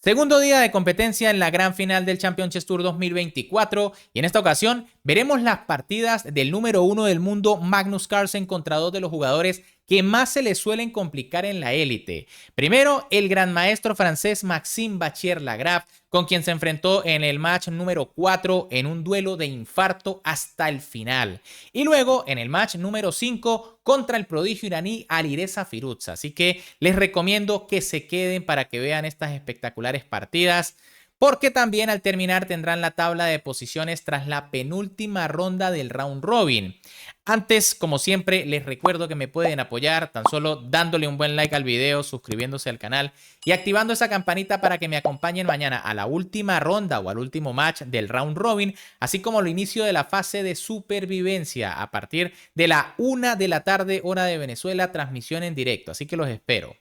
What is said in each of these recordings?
Segundo día de competencia en la gran final del Champions Chess Tour 2024 y en esta ocasión veremos las partidas del número uno del mundo Magnus Carlsen contra dos de los jugadores que más se les suelen complicar en la élite. Primero, el gran maestro francés Maxime Bachier-Lagrave, con quien se enfrentó en el match número 4 en un duelo de infarto hasta el final. Y luego en el match número 5 contra el prodigio iraní Alireza Firouzja. Así que les recomiendo que se queden para que vean estas espectaculares partidas, porque también al terminar tendrán la tabla de posiciones tras la penúltima ronda del round robin. Antes, como siempre, les recuerdo que me pueden apoyar tan solo dándole un buen like al video, suscribiéndose al canal y activando esa campanita para que me acompañen mañana a la última ronda o al último match del round robin, así como al inicio de la fase de supervivencia a partir de la 1 de la tarde, hora de Venezuela, transmisión en directo. Así que los espero.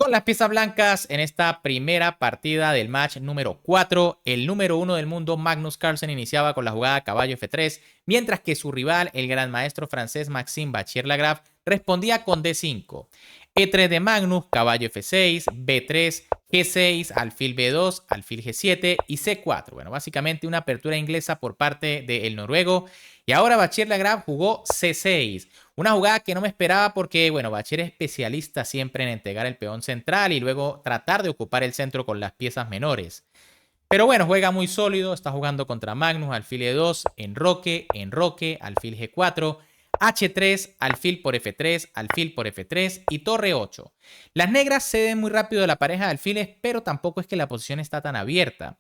Con las piezas blancas en esta primera partida del match número 4, el número 1 del mundo Magnus Carlsen iniciaba con la jugada caballo F3, mientras que su rival, el gran maestro francés Maxime Bachier-Lagrave, respondía con D5. E3 de Magnus, caballo F6, B3, G6, alfil B2, alfil G7 y C4. Bueno, básicamente una apertura inglesa por parte del noruego. Y ahora Bachier-Lagrave jugó C6. Una jugada que no me esperaba porque, bueno, Bachier es especialista siempre en entregar el peón central y luego tratar de ocupar el centro con las piezas menores. Pero bueno, juega muy sólido, está jugando contra Magnus, alfil E2, enroque, alfil G4, H3, alfil por F3, alfil por F3 y torre 8. Las negras ceden muy rápido a la pareja de alfiles, pero tampoco es que la posición está tan abierta.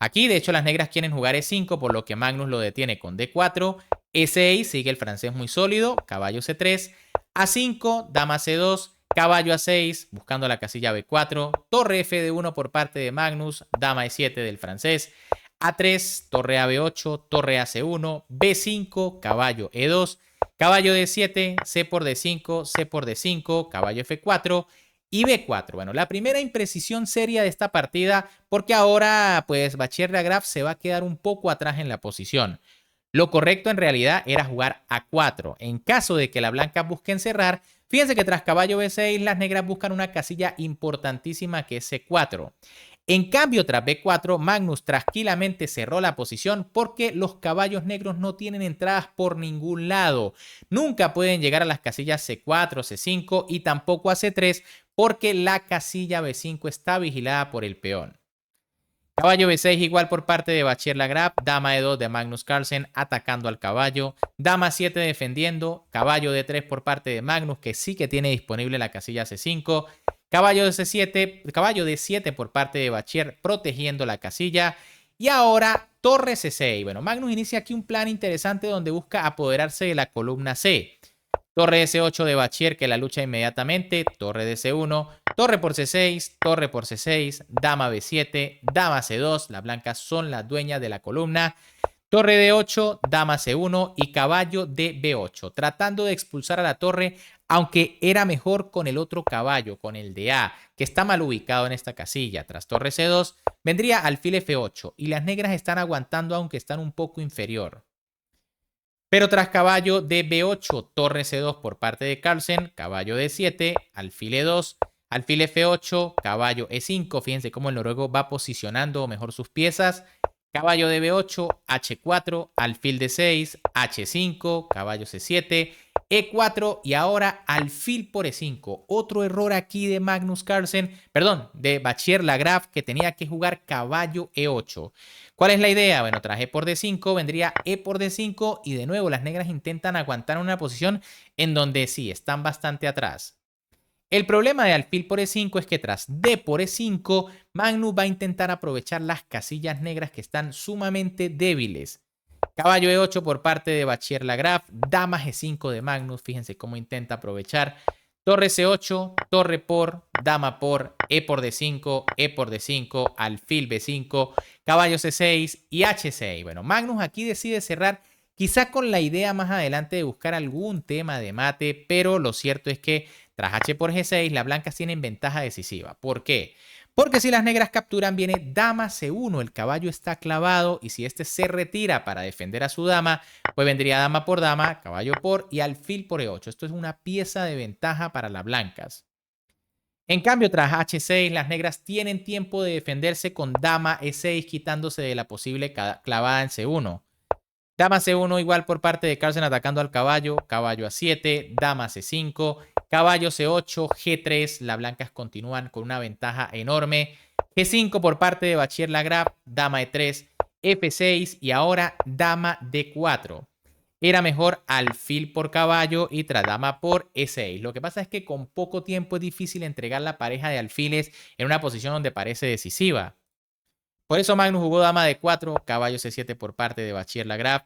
Aquí, de hecho, las negras quieren jugar E5, por lo que Magnus lo detiene con D4. E6, sigue el francés muy sólido, caballo C3. A5, dama C2, caballo A6, buscando la casilla B4. Torre F1 por parte de Magnus, dama E7 del francés. A3, torre a B8, torre a C1, B5, caballo E2, caballo D7, C por D5, C por D5, caballo F4 y B4. Bueno, la primera imprecisión seria de esta partida, porque ahora pues Bachier-Lagrave se va a quedar un poco atrás en la posición. Lo correcto en realidad era jugar A4. En caso de que la blanca busque encerrar, fíjense que tras caballo B6 las negras buscan una casilla importantísima que es C4. En cambio, tras B4, Magnus tranquilamente cerró la posición porque los caballos negros no tienen entradas por ningún lado. Nunca pueden llegar a las casillas C4, C5 y tampoco a C3 porque la casilla B5 está vigilada por el peón. Caballo B6 igual por parte de Bachier-Lagrave, dama E2 de Magnus Carlsen atacando al caballo, dama 7 defendiendo, caballo D3 por parte de Magnus que sí que tiene disponible la casilla C5, caballo D7 por parte de Bachier protegiendo la casilla y ahora torre C6. Bueno, Magnus inicia aquí un plan interesante donde busca apoderarse de la columna C. Torre S8 de Bachier que la lucha inmediatamente, torre de C1, torre por C6, torre por C6, dama B7, dama C2, las blancas son las dueñas de la columna, torre D8, dama C1 y caballo de B8, tratando de expulsar a la torre, aunque era mejor con el otro caballo, con el de A, que está mal ubicado en esta casilla. Tras torre C2, vendría alfil F8 y las negras están aguantando aunque están un poco inferior. Pero tras caballo de B8, torre C2 por parte de Carlsen, caballo D7, alfil E2, alfil F8, caballo E5. Fíjense cómo el noruego va posicionando mejor sus piezas. Caballo de B8, H4, alfil D6, H5, caballo C7, E4 y ahora alfil por E5. Otro error aquí de Magnus Carlsen, perdón, de Bachier-Lagrave que tenía que jugar caballo E8. ¿Cuál es la idea? Bueno, tras E por D5 vendría E por D5 y de nuevo las negras intentan aguantar una posición en donde sí, están bastante atrás. El problema de alfil por E5 es que tras D por E5, Magnus va a intentar aprovechar las casillas negras que están sumamente débiles. Caballo E8 por parte de Bachier-Lagrave, dama G5 de Magnus, fíjense cómo intenta aprovechar. Torre C8, torre por, dama por, E por D5, E por D5, alfil B5, caballo C6 y H6. Bueno, Magnus aquí decide cerrar quizá con la idea más adelante de buscar algún tema de mate, pero lo cierto es que tras H por G6 las blancas tienen ventaja decisiva. ¿Por qué? Porque si las negras capturan viene dama C1, el caballo está clavado y si este se retira para defender a su dama, pues vendría dama por dama, caballo por y alfil por E8. Esto es una pieza de ventaja para las blancas. En cambio, tras H6, las negras tienen tiempo de defenderse con dama E6, quitándose de la posible clavada en C1. Dama C1 igual por parte de Carlsen atacando al caballo, caballo A7, dama C5, caballo C8, G3, las blancas continúan con una ventaja enorme, G5 por parte de Bachier-Lagrave, dama E3, F6 y ahora dama D4. Era mejor alfil por caballo y tras dama por E6. Lo que pasa es que con poco tiempo es difícil entregar la pareja de alfiles en una posición donde parece decisiva. Por eso Magnus jugó dama D4, caballo C7 por parte de Bachier-Lagrave,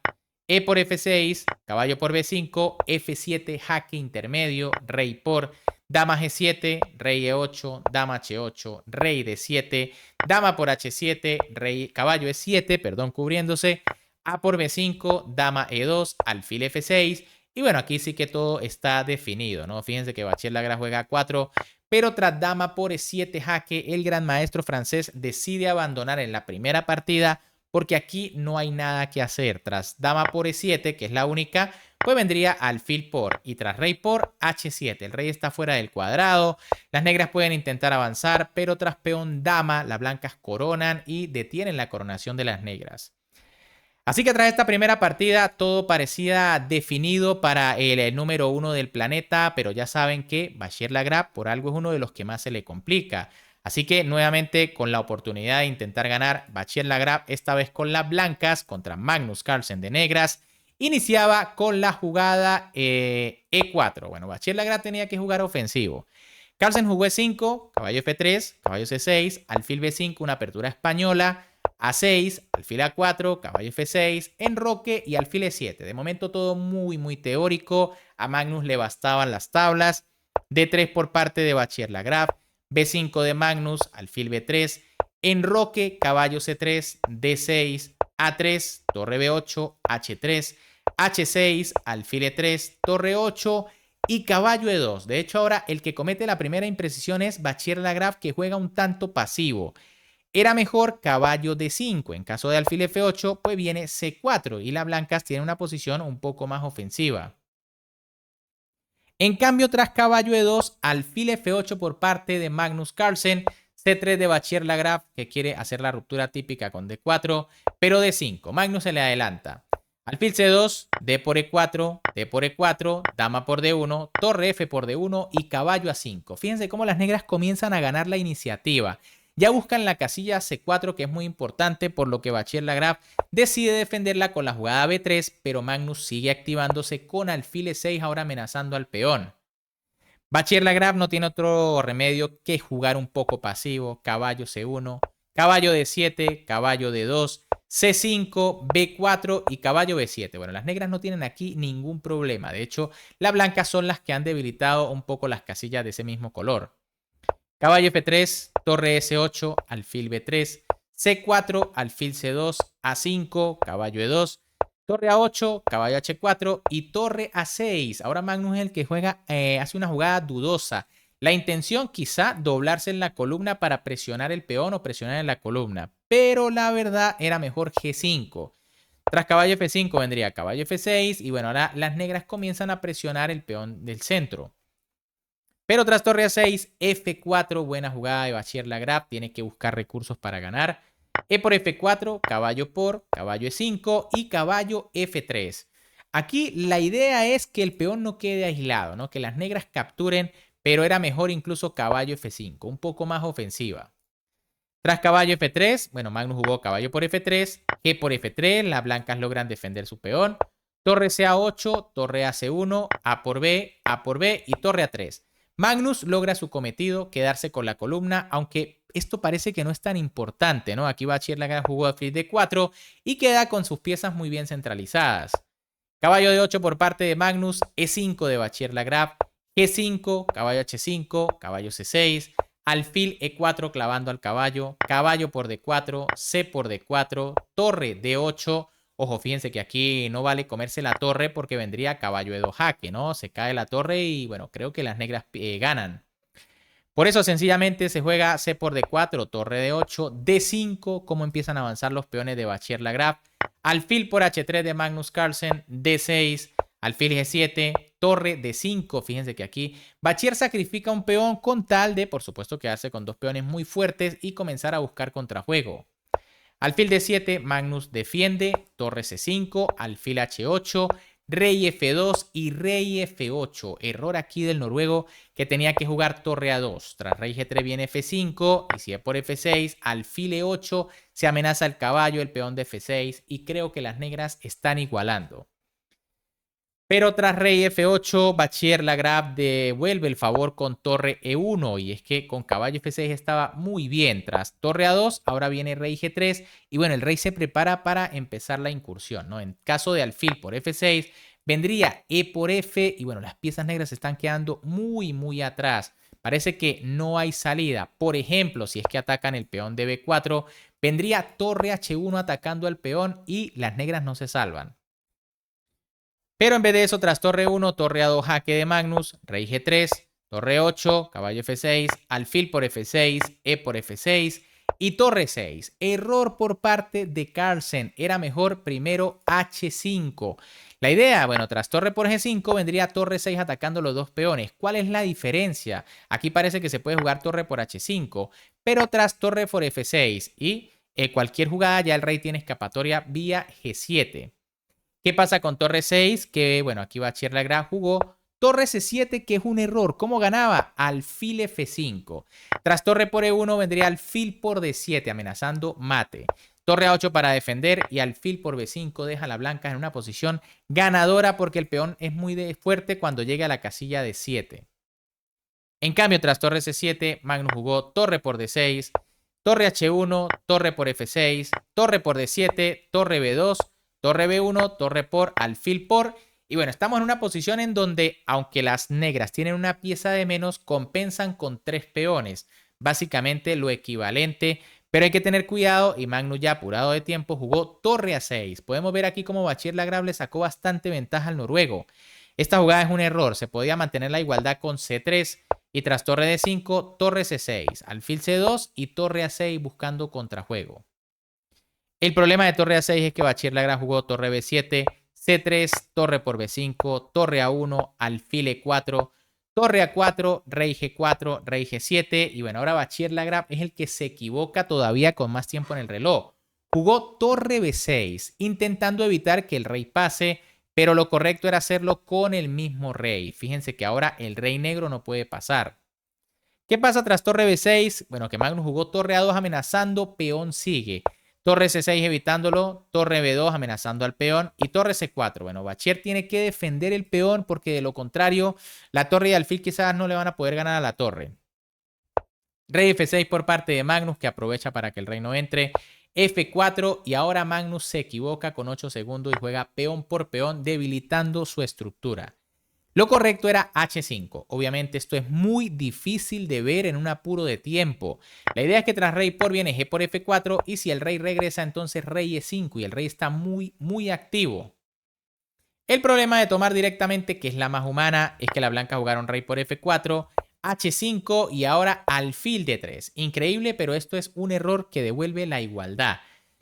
E por F6, caballo por B5, F7, jaque intermedio, rey por, dama G7, rey E8, dama H8, rey D7, dama por H7, rey, caballo E7, perdón, cubriéndose, A por B5, dama E2, alfil F6. Y bueno, aquí sí que todo está definido, ¿no? Fíjense que Bachier-Lagrave juega A4, pero tras dama por E7 jaque, el gran maestro francés decide abandonar en la primera partida porque aquí no hay nada que hacer. Tras dama por E7, que es la única, pues vendría alfil por y tras rey por H7. El rey está fuera del cuadrado, las negras pueden intentar avanzar, pero tras peón dama, las blancas coronan y detienen la coronación de las negras. Así que tras esta primera partida todo parecía definido para el número 1 del planeta, pero ya saben que Bachier-Lagrave por algo es uno de los que más se le complica. Así que nuevamente con la oportunidad de intentar ganar, Bachier-Lagrave esta vez con las blancas contra Magnus Carlsen de negras, iniciaba con la jugada E4. Bueno, Bachier-Lagrave tenía que jugar ofensivo. Carlsen jugó E5, caballo F3, caballo C6, alfil B5, una apertura española, A6, alfil A4, caballo F6, enroque y alfil E7. De momento todo muy teórico. A Magnus le bastaban las tablas. D3 por parte de Bachier-Lagrave, B5 de Magnus, alfil B3, enroque, caballo C3, D6, A3, torre B8, H3, H6, alfil E3, torre 8 y caballo E2. De hecho, ahora el que comete la primera imprecisión es Bachier-Lagrave, que juega un tanto pasivo. Era mejor caballo D5. En caso de alfil F8, pues viene C4 y las blancas tienen una posición un poco más ofensiva. En cambio, tras caballo E2, alfil F8 por parte de Magnus Carlsen, C3 de Bachier-Lagrave, que quiere hacer la ruptura típica con D4, pero D5. Magnus se le adelanta. Alfil C2, D por E4, D por E4, dama por D1, torre F por D1 y caballo A5. Fíjense cómo las negras comienzan a ganar la iniciativa. Ya buscan la casilla C4, que es muy importante, por lo que Bachier-Lagrave decide defenderla con la jugada B3, pero Magnus sigue activándose con alfil E6, ahora amenazando al peón. Bachier-Lagrave no tiene otro remedio que jugar un poco pasivo, caballo C1, caballo D7, caballo D2, C5, B4 y caballo B7. Bueno, las negras no tienen aquí ningún problema. De hecho, las blancas son las que han debilitado un poco las casillas de ese mismo color. Caballo F3, torre S8, alfil B3, C4, alfil C2, A5, caballo E2, torre A8, caballo H4 y torre A6. Ahora Magnus es el que juega, hace una jugada dudosa. La intención quizá doblarse en la columna para presionar el peón o presionar en la columna, pero la verdad era mejor G5. Tras caballo F5 vendría caballo F6 y bueno, ahora las negras comienzan a presionar el peón del centro. Pero tras torre A6, F4, buena jugada de Bachier-Lagrave, tiene que buscar recursos para ganar. E por F4, caballo por, caballo E5 y caballo F3. Aquí la idea es que el peón no quede aislado, ¿no? Que las negras capturen, pero era mejor incluso caballo F5, un poco más ofensiva. Tras caballo F3, bueno, Magnus jugó caballo por F3, G por F3, las blancas logran defender su peón. Torre CA8, torre AC1, A por B y torre A3. Magnus logra su cometido, quedarse con la columna, aunque esto parece que no es tan importante, ¿no? Aquí Bachier-Lagrave jugó alfil D4 y queda con sus piezas muy bien centralizadas. Caballo D8 por parte de Magnus, E5 de Bachier-Lagrave, G5, caballo H5, caballo C6, alfil E4 clavando al caballo, caballo por D4, C por D4, torre D8. Ojo, fíjense que aquí no vale comerse la torre porque vendría caballo E2 jaque, ¿no? Se cae la torre y bueno, creo que las negras ganan. Por eso sencillamente se juega C por D4, torre D8, D5, cómo empiezan a avanzar los peones de Bachier-Lagrave. Alfil por H3 de Magnus Carlsen, D6, alfil G7, torre D5. Fíjense que aquí Bachier sacrifica un peón con tal de, por supuesto, quedarse con dos peones muy fuertes y comenzar a buscar contrajuego. Alfil D7, Magnus defiende, torre C5, alfil H8, rey F2 y rey F8. Error aquí del noruego que tenía que jugar torre A2. Tras rey G3 viene F5 y si es por F6, alfil E8, se amenaza el caballo, el peón de F6 y creo que las negras están igualando. Pero tras rey F8, Bachier-Lagrave devuelve el favor con torre E1. Y es que con caballo F6 estaba muy bien. Tras torre A2, ahora viene rey G3. Y bueno, el rey se prepara para empezar la incursión, ¿no? En caso de alfil por F6, vendría E por F. Y bueno, las piezas negras están quedando muy atrás. Parece que no hay salida. Por ejemplo, si es que atacan el peón de B4, vendría torre H1 atacando al peón y las negras no se salvan. Pero en vez de eso, tras torre 1, torre A2, jaque de Magnus, rey G3, torre 8, caballo F6, alfil por F6, E por F6 y torre 6. Error por parte de Carlsen. Era mejor primero H5. La idea, bueno, tras torre por G5 vendría torre 6 atacando los dos peones. ¿Cuál es la diferencia? Aquí parece que se puede jugar torre por H5, pero tras torre por F6 y cualquier jugada ya el rey tiene escapatoria vía G7. ¿Qué pasa con torre 6? Que, bueno, aquí Bachier-Lagrave jugó torre C7, que es un error. ¿Cómo ganaba? Alfil F5. Tras torre por E1 vendría alfil por D7, amenazando mate. Torre A8 para defender y alfil por B5 deja a la blanca en una posición ganadora porque el peón es muy fuerte cuando llega a la casilla de 7. En cambio, tras torre C7, Magnus jugó torre por D6, torre H1, torre por F6, torre por D7, torre B2, torre B1, torre por, alfil por. Y bueno, estamos en una posición en donde, aunque las negras tienen una pieza de menos, compensan con 3 peones. Básicamente lo equivalente, pero hay que tener cuidado y Magnus ya apurado de tiempo jugó torre A6. Podemos ver aquí cómo Bachier-Lagrave le sacó bastante ventaja al noruego. Esta jugada es un error, se podía mantener la igualdad con C3 y tras torre D5, torre C6, alfil C2 y torre A6 buscando contrajuego. El problema de torre A6 es que Bachier-Lagrave jugó torre B7, C3, torre por B5, torre A1, alfil E4, torre A4, rey G4, rey G7. Y bueno, ahora Bachier-Lagrave es el que se equivoca todavía con más tiempo en el reloj. Jugó torre B6, intentando evitar que el rey pase, pero lo correcto era hacerlo con el mismo rey. Fíjense que ahora el rey negro no puede pasar. ¿Qué pasa tras torre B6? Bueno, que Magnus jugó torre A2 amenazando, peón sigue. Torre C6 evitándolo, torre B2 amenazando al peón y torre C4. Bueno, Bachier tiene que defender el peón porque de lo contrario la torre y alfil quizás no le van a poder ganar a la torre. Rey F6 por parte de Magnus que aprovecha para que el rey no entre. F4 y ahora Magnus se equivoca con 8 segundos y juega peón por peón debilitando su estructura. Lo correcto era H5. Obviamente esto es muy difícil de ver en un apuro de tiempo. La idea es que tras rey por viene G por F4 y si el rey regresa entonces rey E5 y el rey está muy activo. El problema de tomar directamente, que es la más humana, es que la blanca jugaron rey por F4, H5 y ahora alfil D3. Increíble, pero esto es un error que devuelve la igualdad.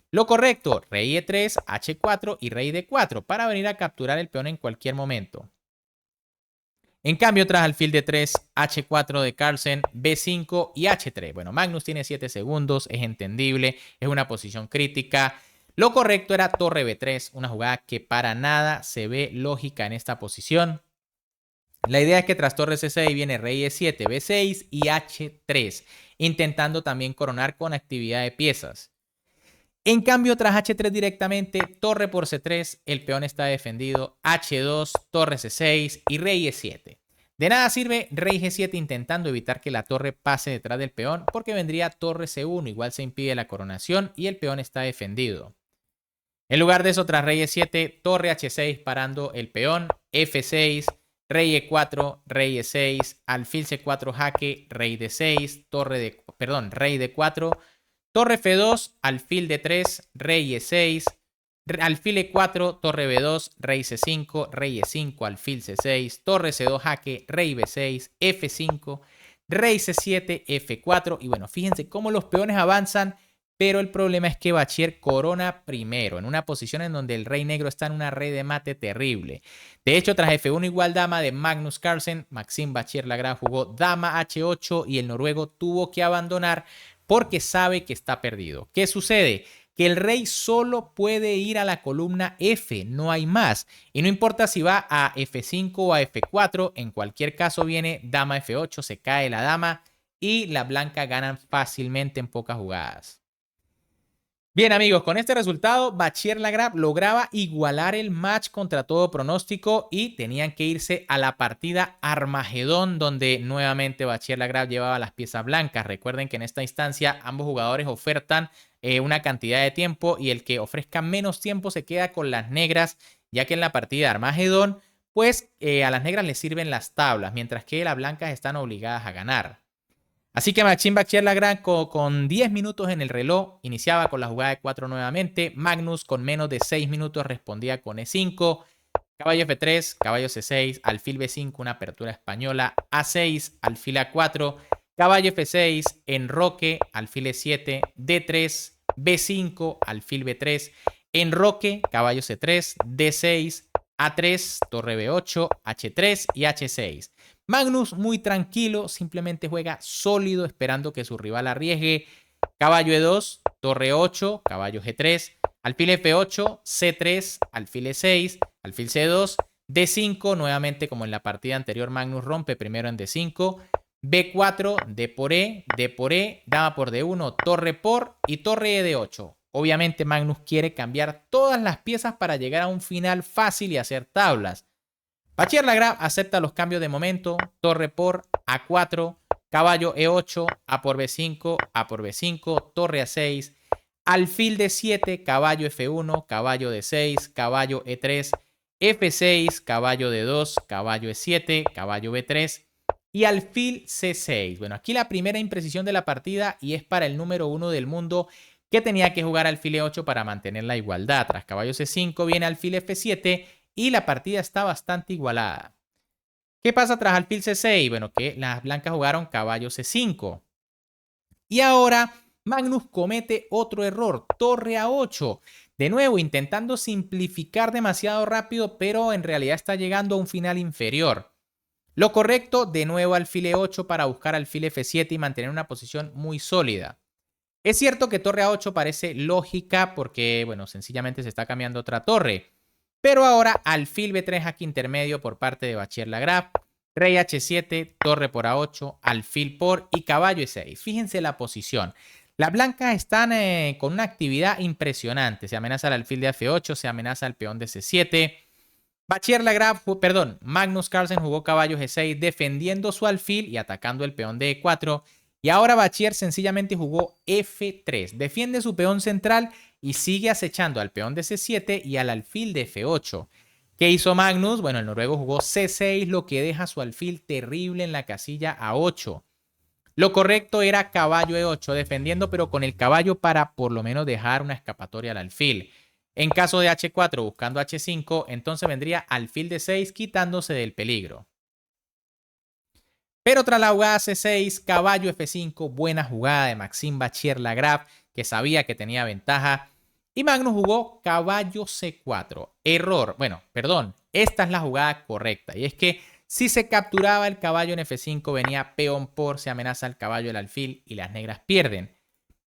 Lo correcto, rey E3, H4 y rey D4 para venir a capturar el peón en cualquier momento. En cambio, tras alfil D3, H4 de Carlsen, B5 y H3. Bueno, Magnus tiene 7 segundos, es entendible, es una posición crítica. Lo correcto era torre B3, una jugada que para nada se ve lógica en esta posición. La idea es que tras torre C6 viene rey E7, B6 y H3, intentando también coronar con actividad de piezas. En cambio, tras H3 directamente, torre por C3, el peón está defendido, H2, torre C6 y rey E7. De nada sirve rey G7 intentando evitar que la torre pase detrás del peón porque vendría torre C1, igual se impide la coronación y el peón está defendido. En lugar de eso, tras rey E7, torre H6 parando el peón, F6, rey E4, rey E6, alfil C4 jaque, rey D6, rey D4, torre F2, alfil D3, rey E6, alfil E4, torre B2, rey C5, rey E5, alfil C6, torre C2 jaque, rey B6, F5, rey C7, F4. Y bueno, fíjense cómo los peones avanzan, pero el problema es que Bachier corona primero, en una posición en donde el rey negro está en una red de mate terrible. De hecho, tras F1 igual dama de Magnus Carlsen, Maxime Bachier-Lagrave jugó dama H8 y el noruego tuvo que abandonar porque sabe que está perdido. ¿Qué sucede? Que el rey solo puede ir a la columna F, no hay más. Y no importa si va a F5 o a F4, en cualquier caso viene dama F8, se cae la dama y la blanca ganan fácilmente en pocas jugadas. Bien amigos, con este resultado Bachier-Lagrave lograba igualar el match contra todo pronóstico y tenían que irse a la partida Armagedón, donde nuevamente Bachier-Lagrave llevaba las piezas blancas. Recuerden que en esta instancia ambos jugadores ofertan una cantidad de tiempo y el que ofrezca menos tiempo se queda con las negras, ya que en la partida Armagedón pues a las negras les sirven las tablas, mientras que las blancas están obligadas a ganar. Así que Maxime Bachier-Lagrave con 10 minutos en el reloj iniciaba con la jugada de 4 nuevamente. Magnus con menos de 6 minutos respondía con E5, caballo F3, caballo C6, alfil B5, una apertura española, A6, alfil A4, caballo F6, enroque, alfil E7, D3, B5, alfil B3, enroque, caballo C3, D6, A3, torre B8, H3 y H6. Magnus muy tranquilo, simplemente juega sólido esperando que su rival arriesgue. Caballo E2, torre 8, caballo G3, alfil F8, C3, alfil E6, alfil C2, D5, nuevamente como en la partida anterior Magnus rompe primero en D5, B4, D por E, dama por D1, torre por y torre E D8. Obviamente Magnus quiere cambiar todas las piezas para llegar a un final fácil y hacer tablas. Bachier-Lagrave acepta los cambios de momento, torre por A4, caballo E8, A por B5, A por B5, torre A6, alfil D7, caballo F1, caballo D6, caballo E3, F6, caballo D2, caballo E7, caballo B3 y alfil C6. Bueno, aquí la primera imprecisión de la partida y es para el número 1 del mundo que tenía que jugar alfil E8 para mantener la igualdad. Tras caballo C5 viene alfil F7 y la partida está bastante igualada. ¿Qué pasa tras alfil C6? Bueno, que las blancas jugaron caballo C5. Y ahora Magnus comete otro error, torre A8. De nuevo, intentando simplificar demasiado rápido, pero en realidad está llegando a un final inferior. Lo correcto, de nuevo alfil E8 para buscar alfil F7 y mantener una posición muy sólida. Es cierto que torre A8 parece lógica porque, bueno, sencillamente se está cambiando otra torre. Pero ahora alfil B3 aquí intermedio por parte de Bachier-Lagrave, rey H7, torre por A8, alfil por y caballo E6. Fíjense la posición. Las blancas están con una actividad impresionante. Se amenaza el alfil de F8, se amenaza el peón de C7. Bachier-Lagrave, perdón, Magnus Carlsen jugó caballo G6 defendiendo su alfil y atacando el peón de E4. Y ahora Bachier sencillamente jugó F3. Defiende su peón central y sigue acechando al peón de C7 y al alfil de F8. ¿Qué hizo Magnus? Bueno, el noruego jugó C6, lo que deja su alfil terrible en la casilla A8. Lo correcto era caballo E8, defendiendo pero con el caballo para por lo menos dejar una escapatoria al alfil. En caso de H4 buscando H5, entonces vendría alfil de 6 quitándose del peligro. Pero tras la jugada C6, caballo F5, buena jugada de Maxime Bachier-Lagrave, que sabía que tenía ventaja. Y Magnus jugó caballo C4. Error. Bueno, perdón. Esta es la jugada correcta. Y es que si se capturaba el caballo en F5, venía peón por, se amenaza el caballo del alfil y las negras pierden.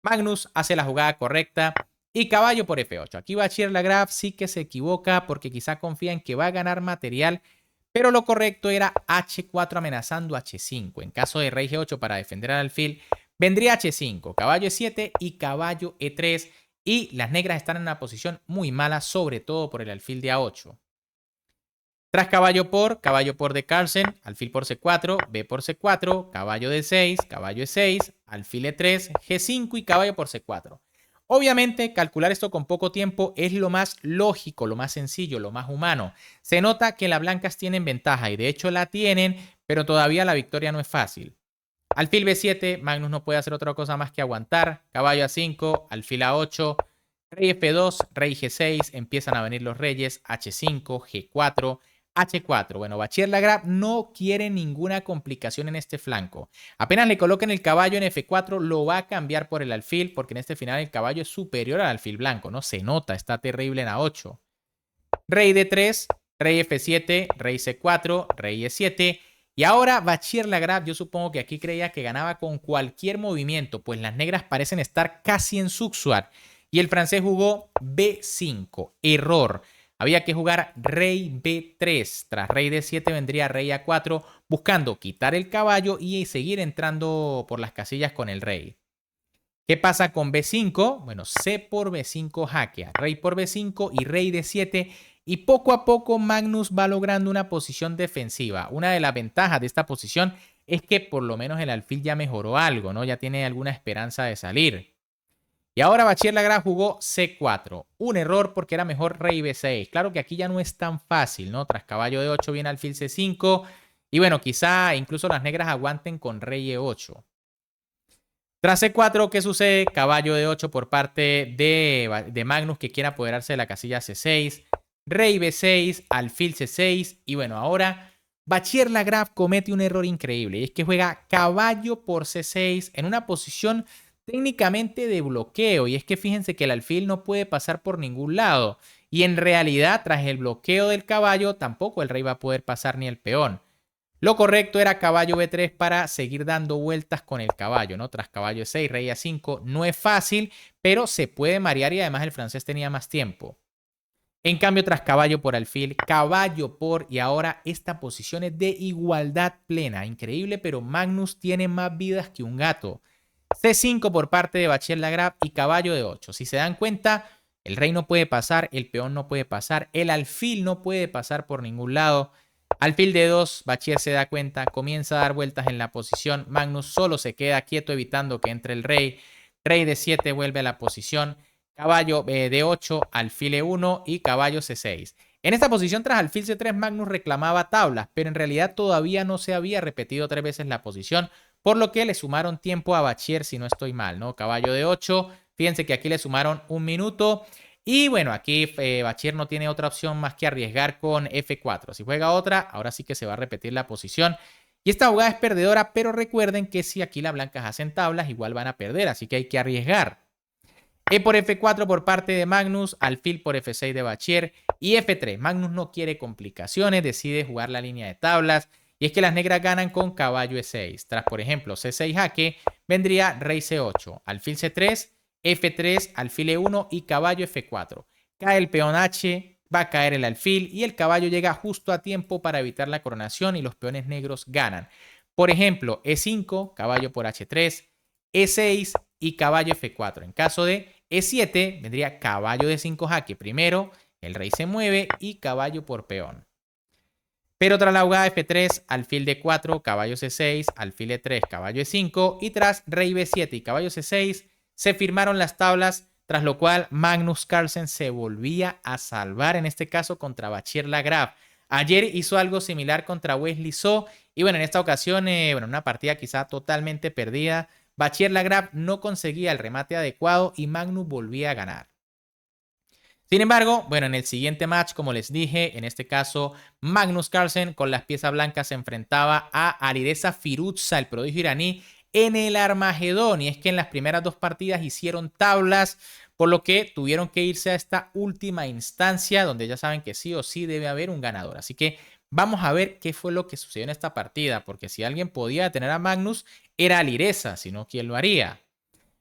Magnus hace la jugada correcta y caballo por F8. Aquí Bachier-Lagrave sí que se equivoca porque quizá confía en que va a ganar material, pero lo correcto era H4 amenazando H5. En caso de rey G8 para defender al alfil, vendría H5, caballo E7 y caballo E3. Y las negras están en una posición muy mala, sobre todo por el alfil de A8. Tras caballo por de Carlsen, alfil por C4, B por C4, caballo D6, caballo E6, alfil E3, G5 y caballo por C4. Obviamente, calcular esto con poco tiempo es lo más lógico, lo más sencillo, lo más humano. Se nota que las blancas tienen ventaja y de hecho la tienen, pero todavía la victoria no es fácil. Alfil B7, Magnus no puede hacer otra cosa más que aguantar. Caballo A5, alfil A8, rey F2, rey G6, empiezan a venir los reyes, H5, G4, H4. Bueno, Bachiller Lagrave no quiere ninguna complicación en este flanco. Apenas le coloquen el caballo en F4, lo va a cambiar por el alfil, porque en este final el caballo es superior al alfil blanco, ¿no? Se nota, está terrible en A8. Rey D3, rey F7, rey C4, rey E7. Y ahora Bachiller Lagrave, yo supongo que aquí creía que ganaba con cualquier movimiento, pues las negras parecen estar casi en Suxuar. Y el francés jugó B5. Error. Había que jugar rey B3. Tras rey D7 vendría rey A4, buscando quitar el caballo y seguir entrando por las casillas con el rey. ¿Qué pasa con B5? Bueno, C por B5 hackea. Rey por B5 y rey D7. Y poco a poco Magnus va logrando una posición defensiva. Una de las ventajas de esta posición es que por lo menos el alfil ya mejoró algo, ¿no? Ya tiene alguna esperanza de salir. Y ahora Bachiller Lagrave jugó C4. Un error porque era mejor rey B6. Claro que aquí ya no es tan fácil, ¿no? Tras caballo D8 viene alfil C5. Y bueno, quizá incluso las negras aguanten con rey E8. Tras C4, ¿qué sucede? Caballo D8 por parte de Magnus, que quiere apoderarse de la casilla C6. Rey B6, alfil C6. Y bueno, ahora Bachiller Lagrave comete un error increíble. Y es que juega caballo por C6 en una posición técnicamente de bloqueo. Y es que fíjense que el alfil no puede pasar por ningún lado. Y en realidad, tras el bloqueo del caballo, tampoco el rey va a poder pasar ni el peón. Lo correcto era caballo B3 para seguir dando vueltas con el caballo, ¿no? Tras caballo E6, rey A5. No es fácil, pero se puede marear y además el francés tenía más tiempo. En cambio, tras caballo por alfil, caballo por, y ahora esta posición es de igualdad plena. Increíble, pero Magnus tiene más vidas que un gato. C5 por parte de Bachiller Lagrave y caballo de 8. Si se dan cuenta, el rey no puede pasar, el peón no puede pasar, el alfil no puede pasar por ningún lado. Alfil de 2, Bachiller se da cuenta, comienza a dar vueltas en la posición. Magnus solo se queda quieto evitando que entre el rey. Rey de 7 vuelve a la posición. Caballo de 8, alfil E1 y caballo C6. En esta posición tras alfil C3 Magnus reclamaba tablas, pero en realidad todavía no se había repetido 3 veces la posición, por lo que le sumaron tiempo a Bachiller si no estoy mal, ¿no? Caballo de 8, fíjense que aquí le sumaron 1 minuto. Y bueno, aquí Bachiller no tiene otra opción más que arriesgar con F4. Si juega otra, ahora sí que se va a repetir la posición. Y esta jugada es perdedora, pero recuerden que si aquí las blancas hacen tablas, igual van a perder, así que hay que arriesgar. E por F4 por parte de Magnus, alfil por F6 de Bachiller y F3. Magnus no quiere complicaciones, decide jugar la línea de tablas. Y es que las negras ganan con caballo E6. Tras, por ejemplo, C6 jaque, vendría rey C8, alfil C3, F3, alfil E1 y caballo F4. Cae el peón H, va a caer el alfil y el caballo llega justo a tiempo para evitar la coronación y los peones negros ganan. Por ejemplo, E5, caballo por H3, E6 y caballo F4. En caso de E7, vendría caballo de 5 jaque primero, el rey se mueve y caballo por peón. Pero tras la jugada F3, alfil D4, caballo C6, alfil E3, caballo E5 y tras rey B7 y caballo C6 se firmaron las tablas, tras lo cual Magnus Carlsen se volvía a salvar, en este caso contra Bachiller Lagrave. Ayer hizo algo similar contra Wesley So y bueno, en esta ocasión, una partida quizá totalmente perdida. Bachiller Lagrave no conseguía el remate adecuado y Magnus volvía a ganar. Sin embargo, bueno, en el siguiente match, como les dije, en este caso, Magnus Carlsen con las piezas blancas se enfrentaba a Alireza Firouzja, el prodigio iraní, en el Armagedón. Y es que en las primeras 2 partidas hicieron tablas, por lo que tuvieron que irse a esta última instancia, donde ya saben que sí o sí debe haber un ganador. Así que vamos a ver qué fue lo que sucedió en esta partida, porque si alguien podía detener a Magnus, era Alireza, si no, ¿quién lo haría?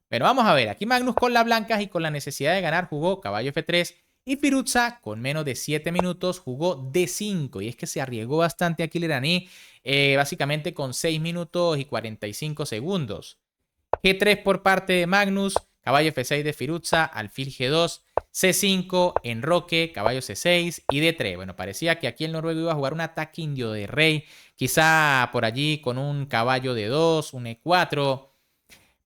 Pero vamos a ver, aquí Magnus con las blancas y con la necesidad de ganar jugó caballo F3 y Firouzja con menos de 7 minutos jugó D5 y es que se arriesgó bastante aquí el iraní, básicamente con 6 minutos y 45 segundos. G3 por parte de Magnus, caballo F6 de Firouzja, alfil G2, C5, enroque, caballo C6 y D3. Bueno, parecía que aquí el noruego iba a jugar un ataque indio de rey, quizá por allí con un caballo D2, un E4.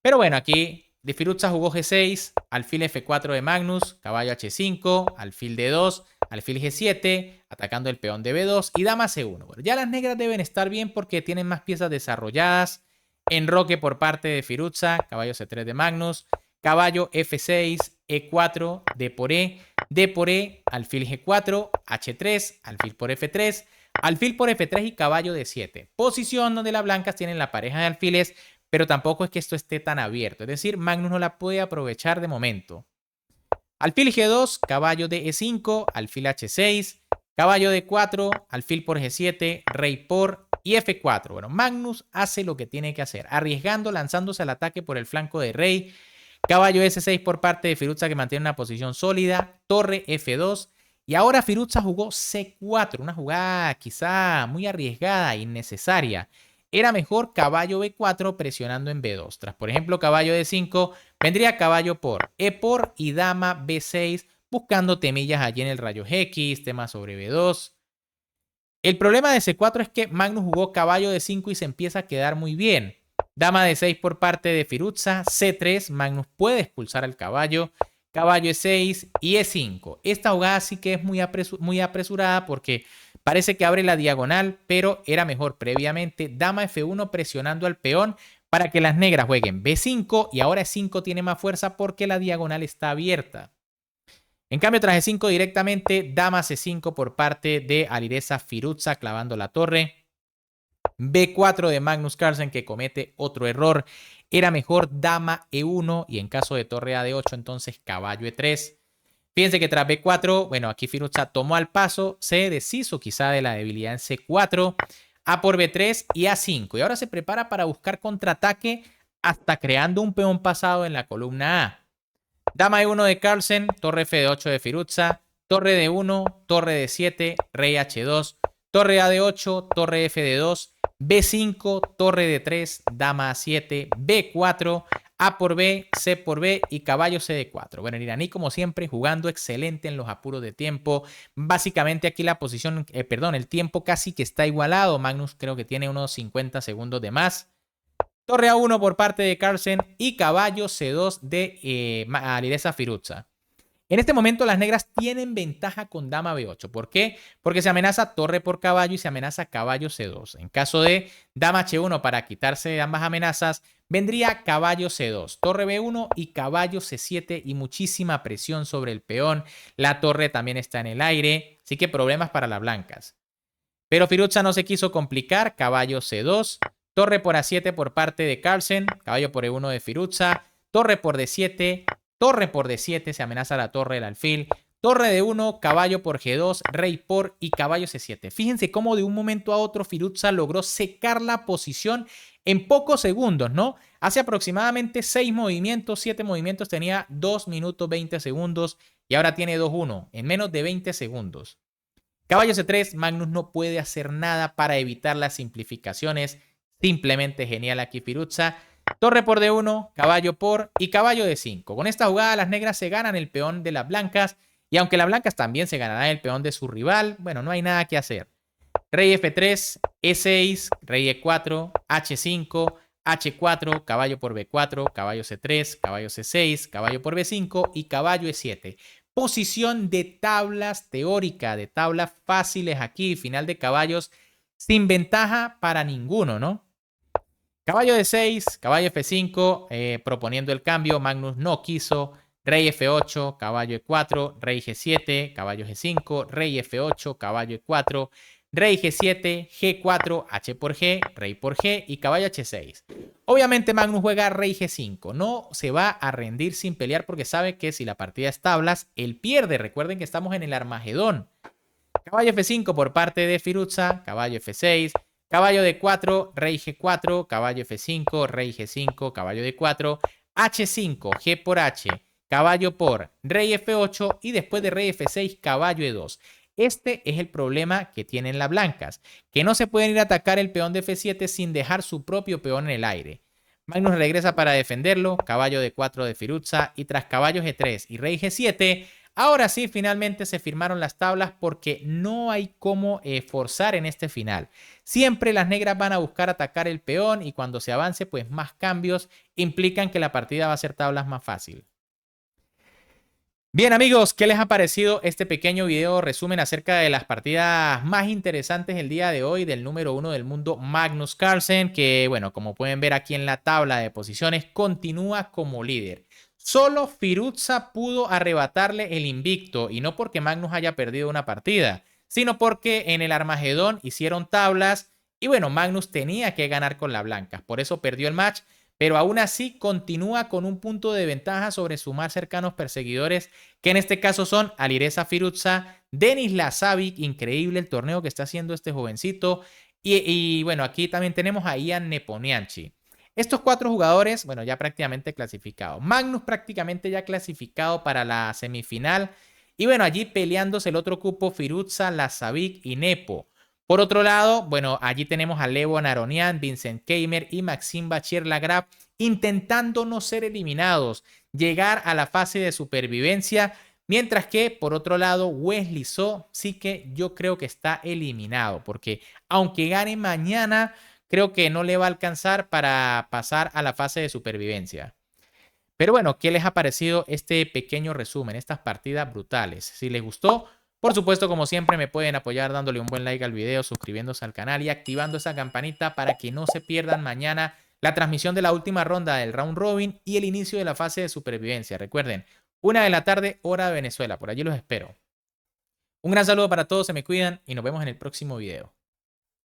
Pero bueno, aquí de Firouzja jugó G6, alfil F4 de Magnus, caballo H5, alfil D2, alfil G7, atacando el peón de B2 y dama C1. Bueno, ya las negras deben estar bien porque tienen más piezas desarrolladas. Enroque por parte de Firouzja, caballo C3 de Magnus, caballo F6, E4, D por E, alfil G4, H3, alfil por F3, Alfil por F3 y caballo D7. Posición donde las blancas tienen la pareja de alfiles, pero tampoco es que esto esté tan abierto. Es decir, Magnus no la puede aprovechar de momento. Alfil G2, caballo de E5, alfil H6, caballo D4, alfil por G7, rey por y F4. Bueno, Magnus hace lo que tiene que hacer, arriesgando, lanzándose al ataque por el flanco de rey. Caballo S6 por parte de Firuza, que mantiene una posición sólida. Torre F2. Y ahora Firuza jugó C4, una jugada quizá muy arriesgada, innecesaria. Era mejor caballo B4 presionando en B2. Tras, por ejemplo, caballo D5, vendría caballo por E por y dama B6, buscando temillas allí en el rayo X, tema sobre B2. El problema de C4 es que Magnus jugó caballo D5 y se empieza a quedar muy bien. Dama D6 por parte de Firuza, C3, Magnus puede expulsar al caballo, caballo E6 y E5. Esta jugada sí que es muy apresurada porque parece que abre la diagonal, pero era mejor previamente dama F1 presionando al peón para que las negras jueguen B5 y ahora E5 tiene más fuerza porque la diagonal está abierta. En cambio, tras E5 directamente, dama C5 por parte de Alireza Firuza clavando la torre. B4 de Magnus Carlsen, que comete otro error. Era mejor dama E1 y en caso de torre A D8, entonces caballo E3. Fíjense que tras B4, bueno, aquí Firuza tomó al paso, se deshizo quizá de la debilidad en C4, A por B3 y A5. Y ahora se prepara para buscar contraataque hasta creando un peón pasado en la columna A. Dama E1 de Carlsen, torre F8 de Firuza, torre D1, torre D7, rey H2, torre A8, torre F de 2, B5, torre D3, dama A7, B4, A por B, C por B y caballo CD4. Bueno, el iraní como siempre jugando excelente en los apuros de tiempo. Básicamente aquí la posición, el tiempo casi que está igualado. Magnus creo que tiene unos 50 segundos de más. Torre A1 por parte de Carlsen y caballo C2 de Alireza Firuza. En este momento las negras tienen ventaja con dama B8. ¿Por qué? Porque se amenaza torre por caballo y se amenaza caballo C2. En caso de dama H1 para quitarse de ambas amenazas, vendría caballo C2, torre B1 y caballo C7 y muchísima presión sobre el peón. La torre también está en el aire, así que problemas para las blancas. Pero Firuza no se quiso complicar, caballo C2, torre por A7 por parte de Carlsen, caballo por E1 de Firuza, torre por D7, torre por D7, se amenaza la torre del alfil, torre D1, caballo por G2, rey por y caballo C7. Fíjense cómo de un momento a otro Firuza logró secar la posición en pocos segundos, ¿no? Hace aproximadamente 6 movimientos, 7 movimientos, tenía 2 minutos 20 segundos y ahora tiene 2-1 en menos de 20 segundos. Caballo C3, Magnus no puede hacer nada para evitar las simplificaciones. Simplemente genial aquí Firuza. Torre por D1, caballo por y caballo D5. Con esta jugada las negras se ganan el peón de las blancas y aunque las blancas también se ganarán el peón de su rival, bueno, no hay nada que hacer. Rey F3, E6, rey E4, H5, H4, caballo por B4, caballo C3, caballo C6, caballo por B5 y caballo E7. Posición de tablas teórica, de tablas fáciles aquí, final de caballos sin ventaja para ninguno, ¿no? Caballo D6, caballo F5, proponiendo el cambio, Magnus no quiso, rey F8, caballo E4, rey G7, caballo G5, rey F8, caballo E4, rey G7, G4, H por G, rey por G y caballo H6. Obviamente Magnus juega rey G5, no se va a rendir sin pelear porque sabe que si la partida es tablas, él pierde. Recuerden que estamos en el Armagedón. Caballo F5 por parte de Firuza, caballo F6, caballo D4, rey G4, caballo F5, rey G5, caballo D4, H5, G por H, caballo por rey F8 y después de rey F6, caballo E2. Este es el problema que tienen las blancas, que no se pueden ir a atacar el peón de F7 sin dejar su propio peón en el aire. Magnus regresa para defenderlo, caballo D4 de Firuza y tras caballo G3 y rey G7, ahora sí, finalmente se firmaron las tablas porque no hay cómo forzar en este final. Siempre las negras van a buscar atacar el peón y cuando se avance, pues más cambios implican que la partida va a ser tablas más fácil. Bien amigos, ¿qué les ha parecido este pequeño video resumen acerca de las partidas más interesantes el día de hoy del número 1 del mundo Magnus Carlsen? Que bueno, como pueden ver aquí en la tabla de posiciones, continúa como líder. Solo Firuza pudo arrebatarle el invicto y no porque Magnus haya perdido una partida, sino porque en el Armagedón hicieron tablas y bueno, Magnus tenía que ganar con la blanca, por eso perdió el match, pero aún así continúa con un punto de ventaja sobre sus más cercanos perseguidores, que en este caso son Alireza Firuza, Denis Lazovic, increíble el torneo que está haciendo este jovencito, y bueno, aquí también tenemos a Ian Nepomniachtchi. Estos 4 jugadores, bueno, ya prácticamente clasificados. Magnus prácticamente ya clasificado para la semifinal. Y bueno, allí peleándose el otro cupo Firuza, Lazovic y Nepo. Por otro lado, bueno, allí tenemos a Levon Aronian, Vincent Keimer y Maxime Bachir-Lagrave intentando no ser eliminados, llegar a la fase de supervivencia, mientras que por otro lado Wesley So sí que yo creo que está eliminado, porque aunque gane mañana, creo que no le va a alcanzar para pasar a la fase de supervivencia. Pero bueno, ¿qué les ha parecido este pequeño resumen, estas partidas brutales? Si les gustó, por supuesto, como siempre, me pueden apoyar dándole un buen like al video, suscribiéndose al canal y activando esa campanita para que no se pierdan mañana la transmisión de la última ronda del round robin y el inicio de la fase de supervivencia. Recuerden, 1 de la tarde, hora de Venezuela. Por allí los espero. Un gran saludo para todos, se me cuidan y nos vemos en el próximo video.